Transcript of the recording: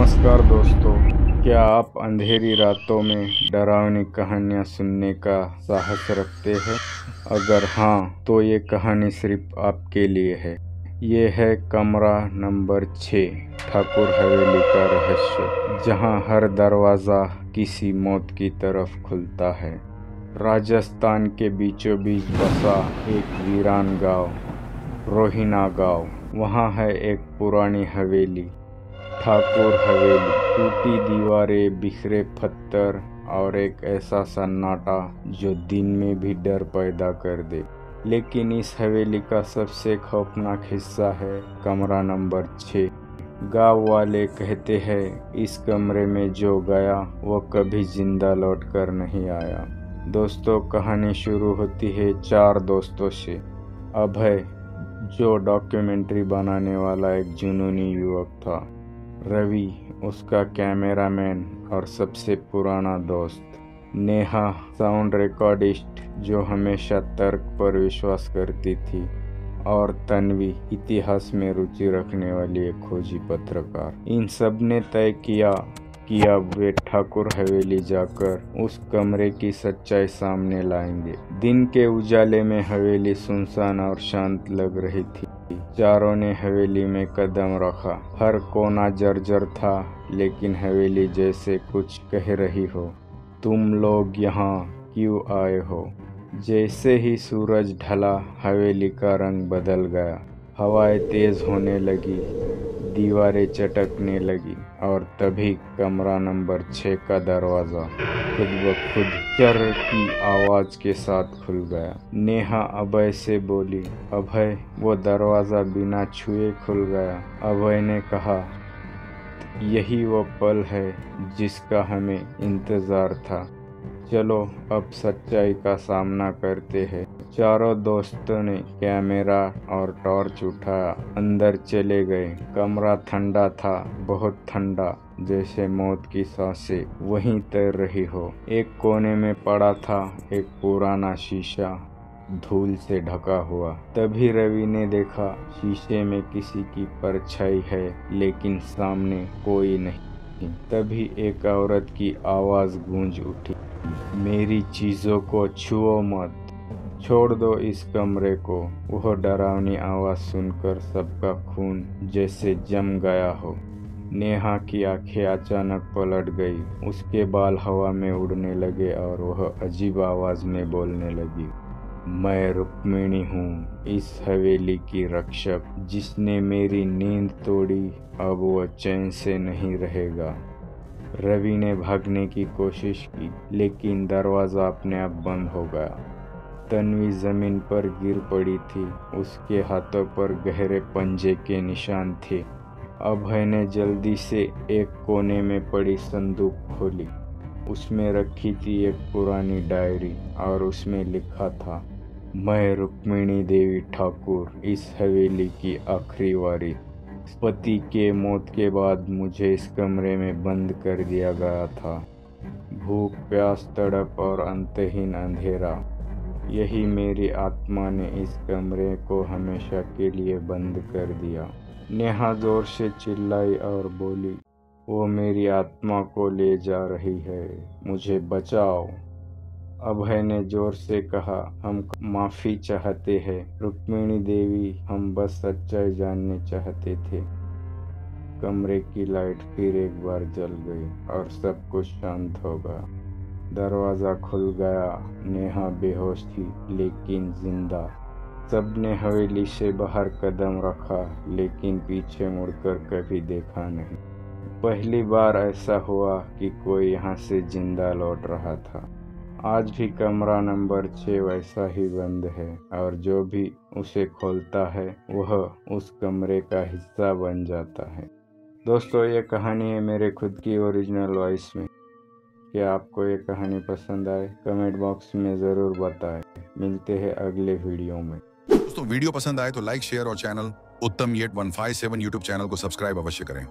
नमस्कार दोस्तों, क्या आप अंधेरी रातों में डरावनी कहानियाँ सुनने का साहस रखते हैं? अगर हाँ, तो ये कहानी सिर्फ आपके लिए है। ये है कमरा नंबर 6, ठाकुर हवेली का रहस्य, जहाँ हर दरवाज़ा किसी मौत की तरफ खुलता है। राजस्थान के बीचों बीच बसा एक वीरान गांव, रोहिना गांव। वहाँ है एक पुरानी हवेली, ठाकुर हवेली। टूटी दीवारें, बिखरे पत्थर और एक ऐसा सन्नाटा जो दिन में भी डर पैदा कर दे। लेकिन इस हवेली का सबसे खौफनाक हिस्सा है कमरा नंबर 6। गांव वाले कहते हैं इस कमरे में जो गया वो कभी जिंदा लौट कर नहीं आया। दोस्तों, कहानी शुरू होती है 4 दोस्तों से। अभय, जो डॉक्यूमेंट्री बनाने वाला एक जुनूनी युवक था। रवि, उसका कैमरामैन और सबसे पुराना दोस्त। नेहा, साउंड रिकॉर्डिस्ट जो हमेशा तर्क पर विश्वास करती थी। और तन्वी, इतिहास में रुचि रखने वाली एक खोजी पत्रकार। इन सब ने तय किया कि अब वे ठाकुर हवेली जाकर उस कमरे की सच्चाई सामने लाएंगे। दिन के उजाले में हवेली सुनसान और शांत लग रही थी। चारों ने हवेली में कदम रखा। हर कोना जर्जर था, लेकिन हवेली जैसे कुछ कह रही हो, तुम लोग यहाँ क्यों आए हो? जैसे ही सूरज ढला, हवेली का रंग बदल गया। हवाएं तेज होने लगी, दीवारें चटकने लगी और तभी कमरा नंबर 6 का दरवाज़ा खुद ब खुद चर की आवाज़ के साथ खुल गया। नेहा अभय से बोली, अभय, वो दरवाज़ा बिना छुए खुल गया। अभय ने कहा, यही वो पल है जिसका हमें इंतज़ार था। चलो अब सच्चाई का सामना करते हैं। चारों दोस्तों ने कैमरा और टॉर्च उठाया, अंदर चले गए। कमरा ठंडा था, बहुत ठंडा, जैसे मौत की सांसें वहीं तैर रही हो। एक कोने में पड़ा था एक पुराना शीशा, धूल से ढका हुआ। तभी रवि ने देखा शीशे में किसी की परछाई है, लेकिन सामने कोई नहीं। तभी एक औरत की आवाज़ गूंज उठी, मेरी चीज़ों को छुओ मत, छोड़ दो इस कमरे को। वह डरावनी आवाज़ सुनकर सबका खून जैसे जम गया हो। नेहा की आंखें अचानक पलट गई, उसके बाल हवा में उड़ने लगे और वह अजीब आवाज़ में बोलने लगी, मैं रुक्मिणी हूँ, इस हवेली की रक्षक। जिसने मेरी नींद तोड़ी, अब वह चैन से नहीं रहेगा। रवि ने भागने की कोशिश की, लेकिन दरवाज़ा अपने आप बंद हो गया। तन्वी ज़मीन पर गिर पड़ी थी, उसके हाथों पर गहरे पंजे के निशान थे। अभय ने जल्दी से एक कोने में पड़ी संदूक खोली। उसमें रखी थी एक पुरानी डायरी और उसमें लिखा था, मैं रुक्मिणी देवी ठाकुर, इस हवेली की आखिरी वारिस। पति के मौत के बाद मुझे इस कमरे में बंद कर दिया गया था। भूख, प्यास, तड़प और अंतहीन अंधेरा, यही मेरी आत्मा ने इस कमरे को हमेशा के लिए बंद कर दिया। नेहा जोर से चिल्लाई और बोली, वो मेरी आत्मा को ले जा रही है, मुझे बचाओ। अभय ने जोर से कहा, हम माफ़ी चाहते हैं रुक्मिणी देवी, हम बस सच्चाई जानने चाहते थे। कमरे की लाइट फिर एक बार जल गई और सब कुछ शांत हो गया। दरवाज़ा खुल गया। नेहा बेहोश थी, लेकिन जिंदा। सबने हवेली से बाहर कदम रखा, लेकिन पीछे मुड़कर कभी देखा नहीं। पहली बार ऐसा हुआ कि कोई यहाँ से जिंदा लौट रहा था। आज भी कमरा नंबर 6 वैसा ही बंद है, और जो भी उसे खोलता है वह उस कमरे का हिस्सा बन जाता है। दोस्तों, ये कहानी है मेरे खुद की ओरिजिनल वॉइस में। क्या आपको ये कहानी पसंद आए? कमेंट बॉक्स में ज़रूर बताएं। मिलते हैं अगले वीडियो में। दोस्तों, वीडियो पसंद आए तो लाइक, शेयर और चैनल उत्तम येट 157 यूट्यूब चैनल को सब्सक्राइब अवश्य करें।